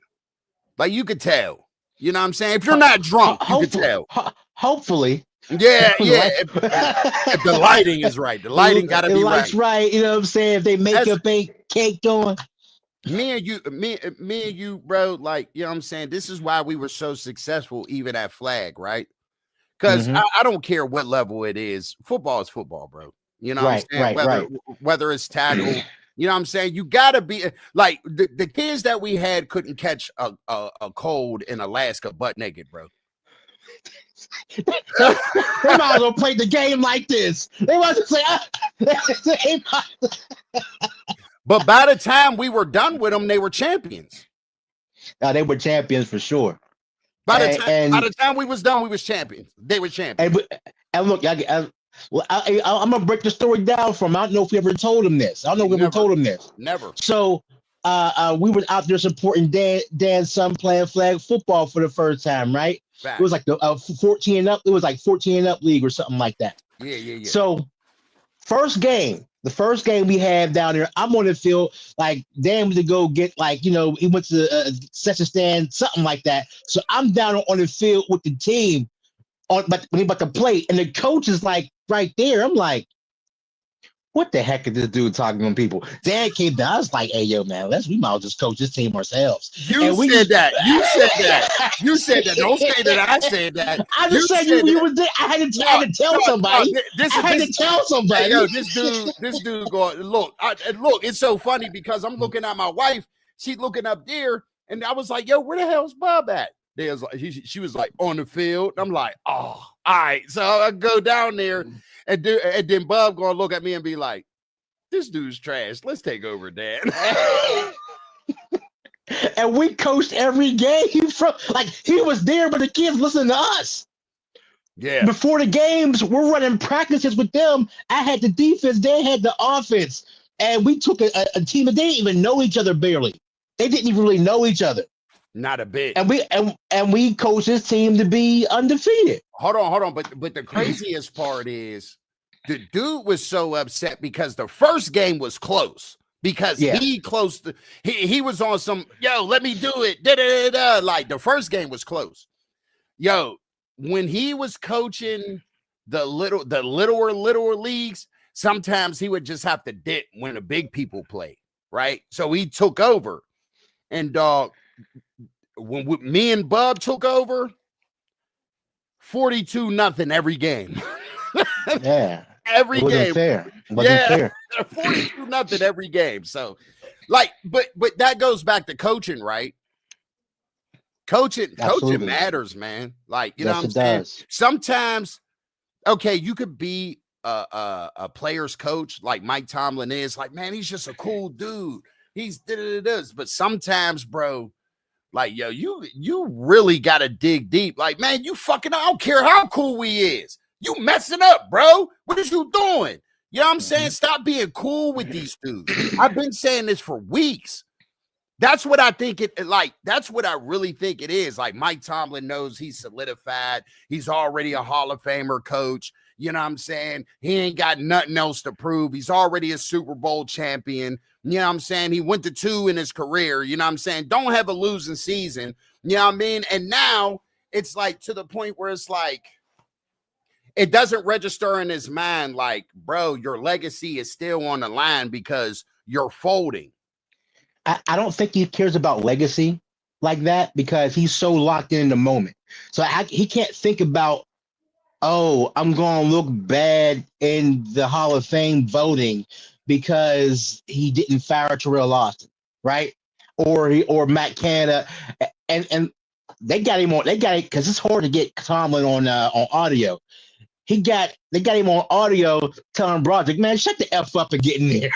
Like you could tell. You know what I'm saying? If you're not drunk, you could tell. Hopefully. Yeah. If the lighting is right, the lighting got to be right. You know what I'm saying? If they makeup ain't caked on. Me and you, bro, like, you know what I'm saying? This is why we were so successful even at flag, right? Because I don't care what level it is. Football is football, bro. You know what I'm saying? Whether it's tackle, you know what I'm saying? You got to be like the kids that we had couldn't catch a cold in Alaska butt naked, bro. They might as well play the game like this. They might as well say, But by the time we were done with them, they were champions. They were champions for sure. By the time we was done, we was champions. They were champions. And look, I'm gonna break the story down from. I don't know if we ever told him this. Never. So, we were out there supporting Dan's son playing flag football for the first time, right? Fact. It was like the 14 and up. It was like 14 and up league or something like that. Yeah. So, the first game we had down there, I'm on the field, like Dan was to go get he went to a session stand, something like that. So I'm down on the field with the team but when he about to play, and the coach is like right there. I'm like, what the heck is this dude talking to people? Dan came down. I was like, hey, yo, man, we might as well just coach this team ourselves. You said that. Don't say that I said that. I just said you were there. I had to tell somebody. Yo, this dude going, look, it's so funny because I'm looking at my wife. She's looking up there, and I was like, yo, where the hell's Bob at? She was like, on the field. I'm like, oh, all right. So I go down there. And then Bob gonna look at me and be like, this dude's trash. Let's take over, Dan. And we coached every game he was there, but the kids listen to us. Yeah. Before the games, we're running practices with them. I had the defense, they had the offense. And we took a team that they didn't even know each other barely. They didn't even really know each other. Not a bit. And we coach his team to be undefeated. Hold on. But the craziest part is the dude was so upset because the first game was close. Because he was on some, let me do it. Like the first game was close. When he was coaching the littler leagues, sometimes he would just have to dip when the big people played, right? So he took over. And when me and Bub took over, 42-0 every game. Yeah. Every it wasn't game. Fair. It wasn't fair. 42-0 every game. So, but that goes back to coaching, right? Coaching matters, man. Like, you know what I'm saying? Does. Sometimes, okay, you could be a player's coach like Mike Tomlin is. Like, man, he's just a cool dude. He's this. But sometimes, bro, like, you really got to dig deep. Like, man, I don't care how cool he is. You messing up, bro. What is you doing? You know what I'm saying? Stop being cool with these dudes. I've been saying this for weeks. That's what I think that's what I really think it is. Like, Mike Tomlin knows he's solidified. He's already a Hall of Famer coach. You know what I'm saying? He ain't got nothing else to prove. He's already a Super Bowl champion. You know what I'm saying? He went to 2 in his career. You know what I'm saying? Don't have a losing season. You know what I mean? And now it's like to the point where it's like, it doesn't register in his mind like, bro, your legacy is still on the line because you're folding. I don't think he cares about legacy like that because he's so locked in the moment. So he can't think about, oh, I'm going to look bad in the Hall of Fame voting because he didn't fire Terrell Austin, right? Or Matt Canada. And they got him because it's hard to get Tomlin on audio. They got him on audio telling Broderick, man, shut the F up and get in there.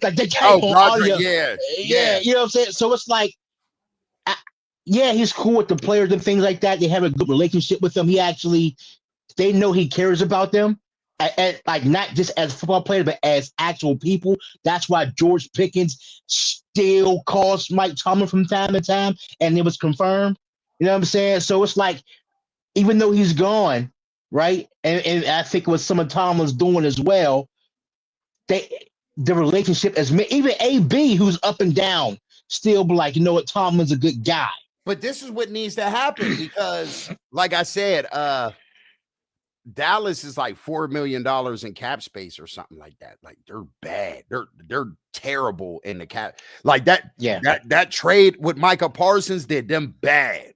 Like they got him on Broderick, audio. Yeah. You know what I'm saying? So it's like, he's cool with the players and things like that. They have a good relationship with them. They know he cares about them. And like not just as football players, but as actual people. That's why George Pickens still calls Mike Tomlin from time to time, and it was confirmed. You know what I'm saying? So it's like, even though he's gone, right? And I think what some of Tomlin's doing as well, the relationship as even AB, who's up and down, still be like, you know what, Tomlin's a good guy. But this is what needs to happen because, like I said, Dallas is like $4 million in cap space or something like that. Like they're bad. They're terrible in the cap. Like that. Yeah. That trade with Micah Parsons did them bad.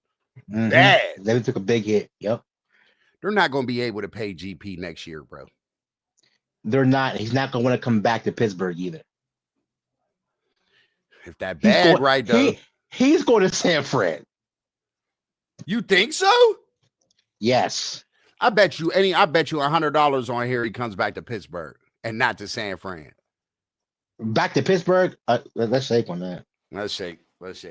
Mm-hmm. Bad. They took a big hit. Yep. They're not going to be able to pay GP next year, bro. They're not. He's not going to want to come back to Pittsburgh either. If that bad, right though, he's going to San Fran. You think so? Yes. I bet you $100 on here he comes back to Pittsburgh and not to San Fran. Back to Pittsburgh? Let's shake on that. Let's shake. Right.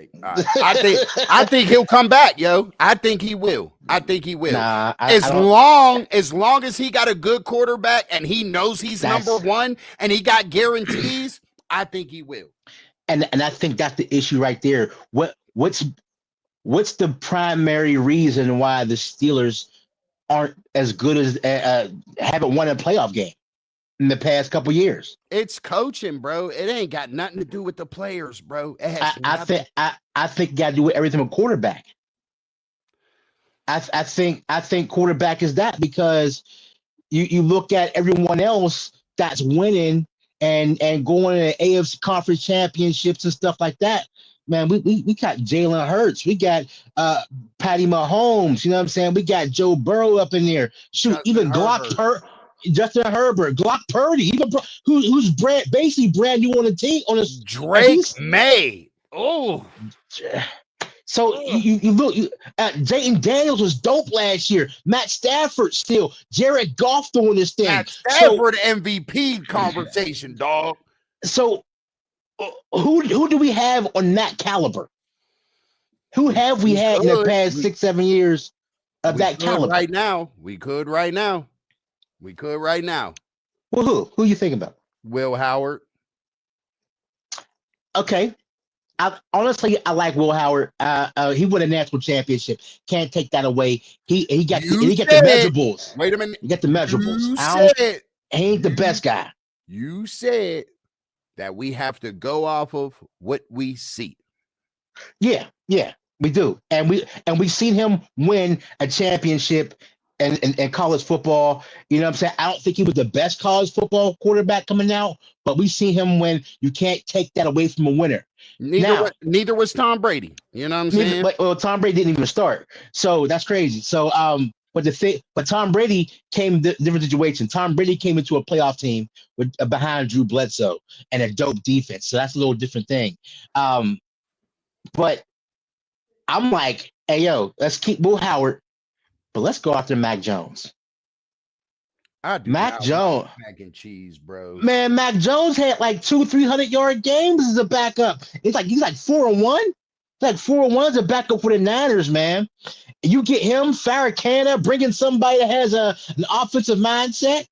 I think he'll come back, yo. I think he will. Nah, as long as he got a good quarterback and he knows he's number one and he got guarantees, I think he will. And I think that's the issue right there. What's the primary reason why the Steelers aren't as good as haven't won a playoff game in the past couple years? It's coaching, bro. It ain't got nothing to do with the players, bro. I think you got to do with everything with quarterback. I think quarterback is that because you look at everyone else that's winning and going to AFC conference championships and stuff like that. Man, we got Jalen Hurts. We got Patty Mahomes. You know what I'm saying? We got Joe Burrow up in there. Shoot, even Justin Herbert, Glock Purdy, even who's basically brand new on the team. Drake May. Oh. So you look, Jayden Daniels was dope last year. Matt Stafford still. Jared Goff doing this thing. Matt Stafford MVP conversation, dog. So who do we have on that caliber? Who have we had in the past 6-7 years of that caliber? Right now, we could right now. Well, who you think about? Will Howard. Okay. Honestly, I like Will Howard. He won a national championship. Can't take that away. He got You the said, measurables. wait a minute. He got the measurables. You I don't. said, He ain't the you, best guy. you said that we have to go off of what we see. Yeah, we do, and we seen him win a championship in college football. You know what I'm saying? I don't think he was the best college football quarterback coming out, but we seen him win. You can't take that away from a winner. Neither was Tom Brady. You know what I'm saying? Well, Tom Brady didn't even start, so that's crazy. So but Tom Brady came different situation. Tom Brady came into a playoff team with behind Drew Bledsoe and a dope defense, so that's a little different thing. But I'm like, hey, yo, let's keep Will Howard, but let's go after Mac Jones. I do Mac Jones, mac and cheese, bro. man, Mac Jones had like 200-300 yard games as a backup. He's like 4-1. Like 4-1 as a backup for the Niners, man. You get him, Farrakhanna, bringing somebody that has an offensive mindset.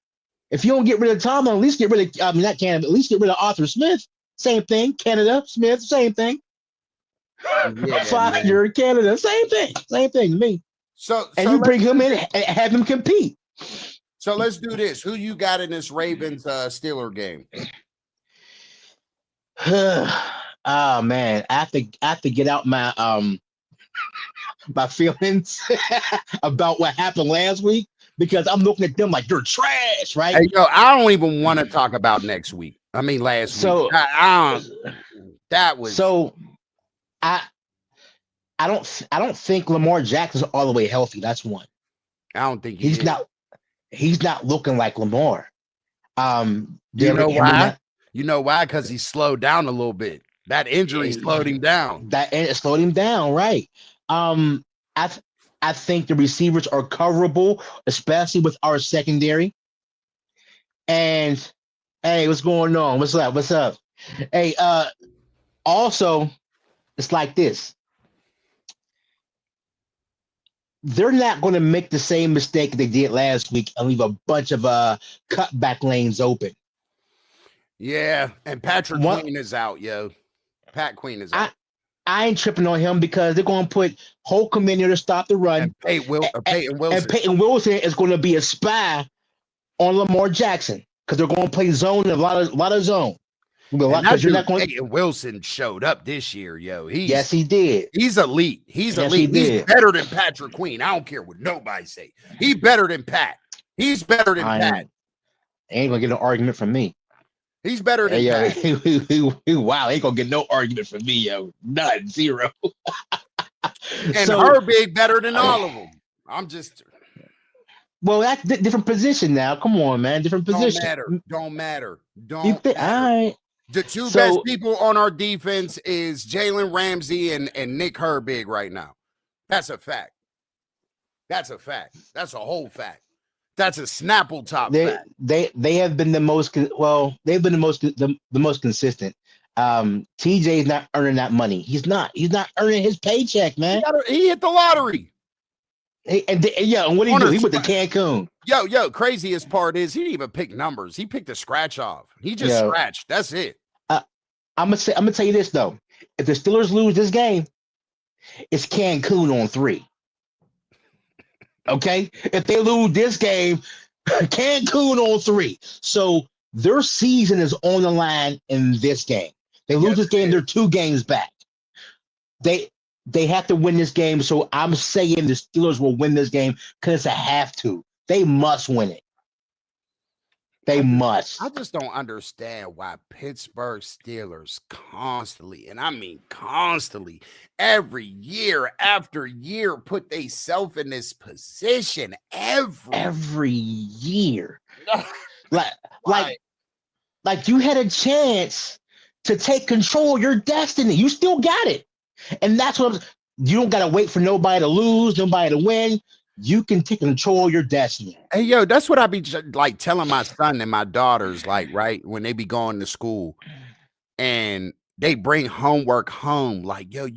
If you don't get rid of Tom, at least get rid of not Canada, but at least get rid of Arthur Smith. Same thing. Canada, Smith, same thing. Yeah, 5-year Canada, same thing to me. So you bring him in and have him compete. So let's do this. Who you got in this Ravens Steeler game? Oh man, I have to get out my my feelings about what happened last week because I'm looking at them like they're trash, right? Hey, yo, I don't even want to talk about next week. I mean last week. That was so. I don't think Lamar Jackson's all the way healthy. That's one. I don't think he's not. He's not looking like Lamar. You know why? You know why? Because he slowed down a little bit. That injury slowed him down. It slowed him down, right? I think the receivers are coverable, especially with our secondary. And hey, what's going on? What's up? What's up? Hey, also, it's like this. They're not going to make the same mistake they did last week and leave a bunch of cutback lanes open. Yeah, and Patrick Queen is out, yo. Pat Queen is out. I ain't tripping on him because they're going to put Holcomb in there to stop the run. And Peyton Wilson. And Peyton Wilson is going to be a spy on Lamar Jackson because they're going to play zone and a lot of zone. Peyton Wilson showed up this year, yo. Yes, he did. He's elite. He's elite. He's better than Patrick Queen. I don't care what nobody say. He's better than Pat. He's better than Pat. Ain't gonna get no argument from me. He's better than Pat. Wow, ain't gonna get no argument from me, yo. None, zero. And Herbig better than all of them. I'm just. Well, that's different position now. Come on, man. Different position. Don't matter. All right. The two best people on our defense is Jalen Ramsey and Nick Herbig right now. That's a fact. That's a fact. That's a whole fact. That's a Snapple top fact. They have been the most they've been the most consistent. TJ is not earning that money. He's not earning his paycheck, man. He hit the lottery. And what did he do? He went to Cancun. Yo, craziest part is he didn't even pick numbers. He picked a scratch off. He just scratched. That's it. I'm gonna tell you this though. If the Steelers lose this game, it's Cancun on 3. Okay? If they lose this game, Cancun on 3. So their season is on the line in this game. They lose this game, they're 2 games back. They have to win this game. So I'm saying the Steelers will win this game because they have to. They must win it. They must. I just don't understand why Pittsburgh Steelers constantly, and I mean constantly, every year after year, put themselves in this position every year. like you had a chance to take control of your destiny. You still got it. And that's what you don't got to wait for nobody to lose, nobody to win. You can take control of your destiny. Hey, yo, that's what I be like telling my son and my daughters, like, right, when they be going to school and they bring homework home. Like, you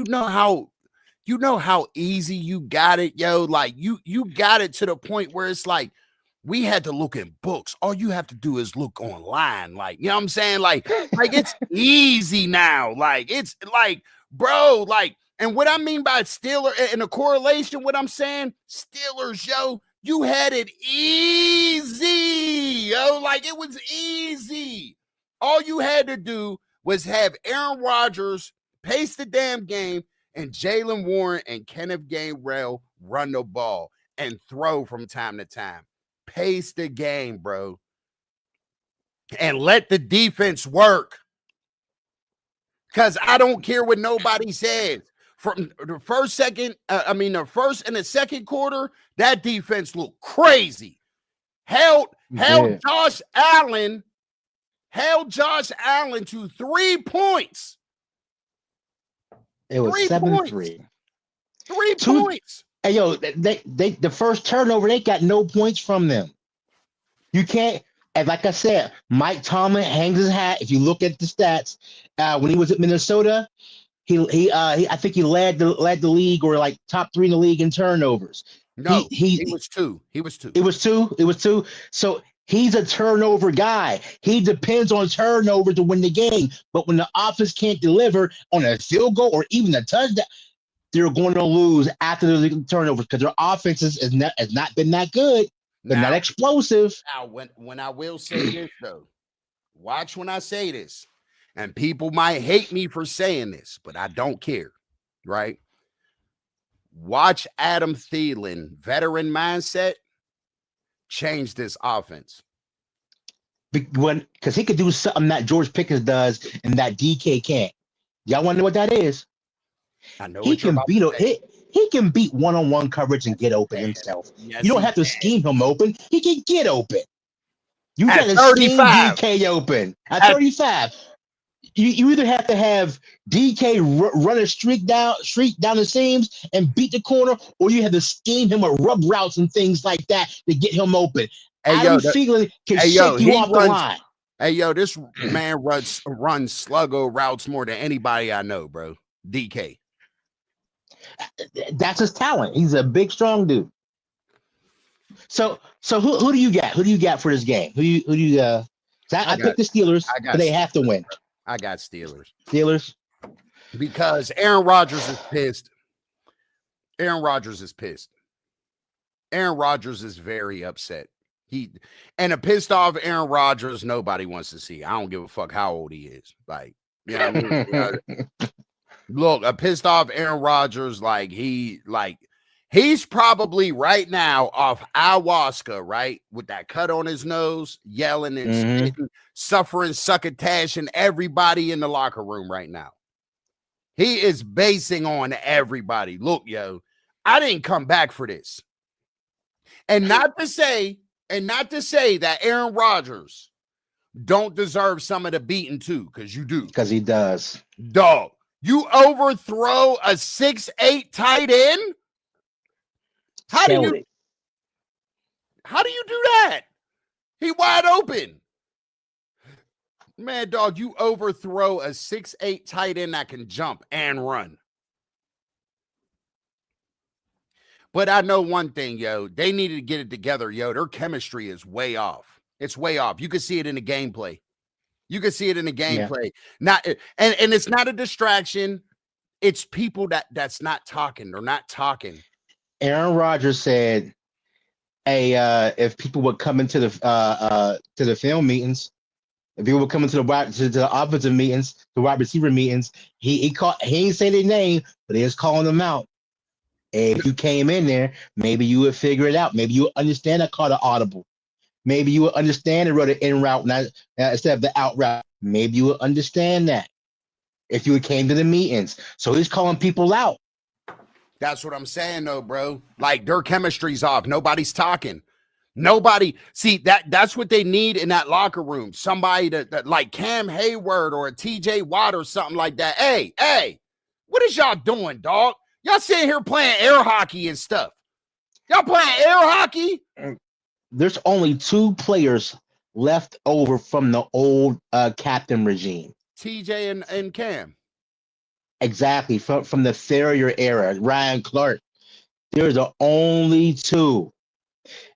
know how easy you got it, yo. Like, you got it to the point where it's like we had to look in books. All you have to do is look online. Like, you know what I'm saying? Like it's easy now. Like, it's like, bro, like, and what I mean by Steelers and the correlation, what I'm saying, Steelers, yo, you had it easy, yo. Like, it was easy. All you had to do was have Aaron Rodgers pace the damn game and Jalen Warren and Kenneth Gainwell run the ball and throw from time to time. Pace the game, bro. And let the defense work. Because I don't care what nobody says. From the first and the second quarter, that defense looked crazy. Held Josh Allen to 3 points. It was 7-3. 3 points. Hey, yo, they the first turnover, they got no points from them. You can't, and like I said, Mike Tomlin hangs his hat. If you look at the stats, when he was at Minnesota, he I think he led the league, or like top 3 in the league in turnovers. No, he was 2. He was 2. It was 2. It was 2. So he's a turnover guy. He depends on turnover to win the game. But when the offense can't deliver on a field goal or even a touchdown, they're going to lose after the turnovers because their offense has not been that good. They're not explosive. Now, when I will say this, though, watch when I say this, and people might hate me for saying this, but I don't care, right? Watch Adam Thielen, veteran mindset, change this offense. Because he could do something that George Pickens does and that DK can't. Y'all want to know what that is? I know he can beat one-on-one coverage and get open himself. Yes, you don't have to scheme him open. He can get open. You got to scheme DK open at 35. You either have to have DK run a streak down the seams and beat the corner, or you have to scheme him with rub routes and things like that to get him open. Adam Thielen can shake you off the line. Hey, yo, this man runs sluggo routes more than anybody I know, bro. DK. That's his talent. He's a big, strong dude. So who do you got? Who do you got for this game? Who do you? I picked the Steelers, but they have to win. I got Steelers. Steelers, because Aaron Rodgers is pissed. Aaron Rodgers is very upset. A pissed off Aaron Rodgers, nobody wants to see. I don't give a fuck how old he is. Like, you know what I mean? Look, a pissed off Aaron Rodgers, he's probably right now off ayahuasca, right? With that cut on his nose, yelling and spitting, suffering, succotashing everybody in the locker room right now. He is basing on everybody. Look, yo, I didn't come back for this. And not to say that Aaron Rodgers don't deserve some of the beating too, because you do. Because he does. Dog. You overthrow a 6'8" tight end? How do you do that? He wide open. Man, dog, you overthrow a 6'8" tight end that can jump and run. But I know one thing, yo. They needed to get it together, yo. Their chemistry is way off. It's way off. You can see it in the gameplay. Yeah. Not and it's not a distraction. It's people that's not talking. They're not talking. Aaron Rodgers said, "Hey, if people would come into the film meetings, if people would come into the offensive meetings, the wide receiver meetings, he ain't say their name, but he is calling them out. Hey, if you came in there, maybe you would figure it out. Maybe you would understand I caught an audible. Maybe you would understand and wrote an in route instead of the out route. Maybe you would understand that if you came to the meetings." So he's calling people out. That's what I'm saying, though, bro. Like, their chemistry's off. Nobody's talking. Nobody. See, that's what they need in that locker room. Somebody that like Cam Hayward or a TJ Watt or something like that. Hey, what is y'all doing, dog? Y'all sitting here playing air hockey and stuff. Y'all playing air hockey? There's only 2 players left over from the old captain regime. TJ and Cam. Exactly. From the Farrier era, Ryan Clark. There's the only 2.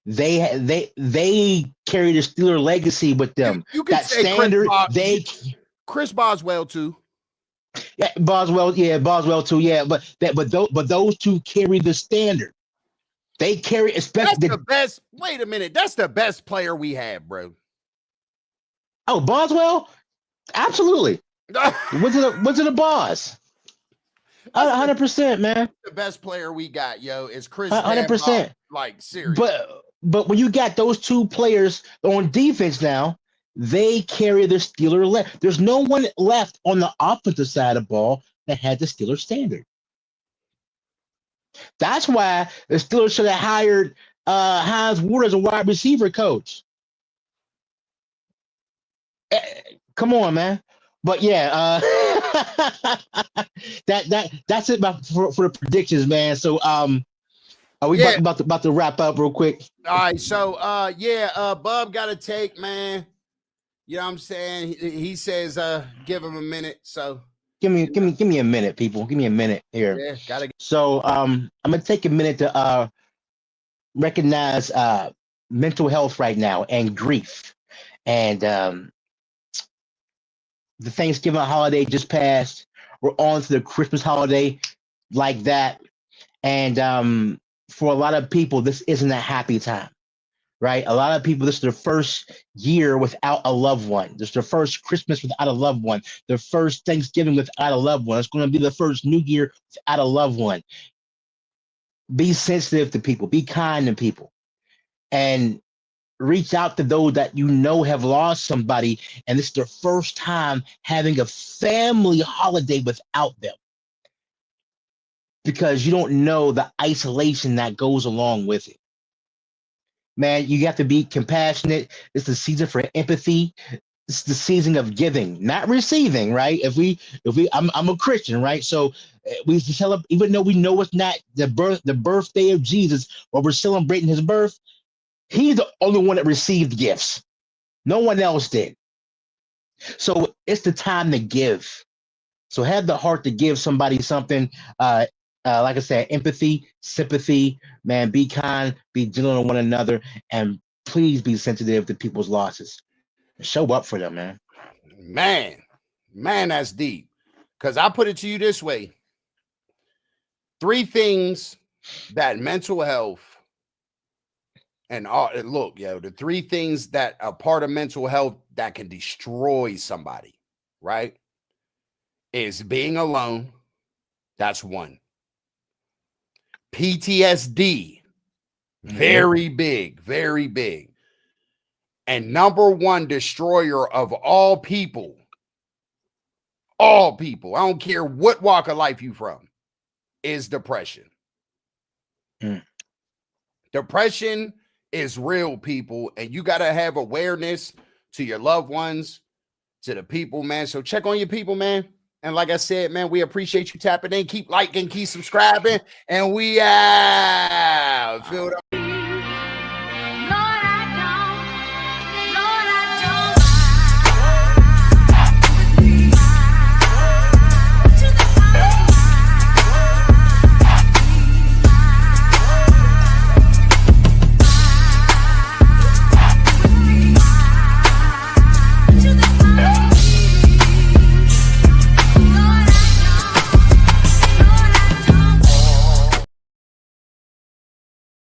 They carry the Steeler legacy with them. You could That say standard, Chris Boswell too. yeah, Boswell too, yeah. But those two carry the standard. They carry, That's especially the best. Wait a minute, that's the best player we have, bro. oh, Boswell, absolutely. What's it a boss? 100%, man. The best player we got, yo, is Chris 100%. Like serious. But when you got those two players on defense now, they carry the Steeler. There's no one left on the offensive side of the ball that had the Steeler standard. That's why the Steelers should have hired Hines Ward as a wide receiver coach. Come on, man. But yeah, that's it for the predictions, man. So are we about to wrap up real quick? All right, so Bub got to take, man. You know what I'm saying? He says give him a minute. So give me a minute, people. Give me a minute here. Yeah, gotta. So I'm gonna take a minute to recognize mental health right now and grief, and the Thanksgiving holiday just passed. We're on to the Christmas holiday like that, and for a lot of people, this isn't a happy time. Right? A lot of people, this is their first year without a loved one. This is their first Christmas without a loved one. Their first Thanksgiving without a loved one. It's going to be the first New Year without a loved one. Be sensitive to people. Be kind to people. And reach out to those that you know have lost somebody. And this is their first time having a family holiday without them. Because you don't know the isolation that goes along with it. Man, you have to be compassionate. It's the season for empathy. It's the season of giving, not receiving, right? I'm a Christian, right? So we celebrate, even though we know it's not the birthday of Jesus, or we're celebrating his birth. He's the only one that received gifts. No one else did. So it's the time to give. So have the heart to give somebody something. Like I said, empathy, sympathy, man, be kind, be gentle to one another, and please be sensitive to people's losses. Show up for them, man. Man, that's deep. Because I put it to you this way. 3 things that mental health and look, yo, the 3 things that are part of mental health that can destroy somebody, right? Is being alone. That's 1. PTSD, very big, very big. And number 1 destroyer of all people, I don't care what walk of life you from, is depression. Depression is real, people, and you got to have awareness to your loved ones, to the people, man. So check on your people, man. And like I said, man, we appreciate you tapping in. Keep liking, keep subscribing, and we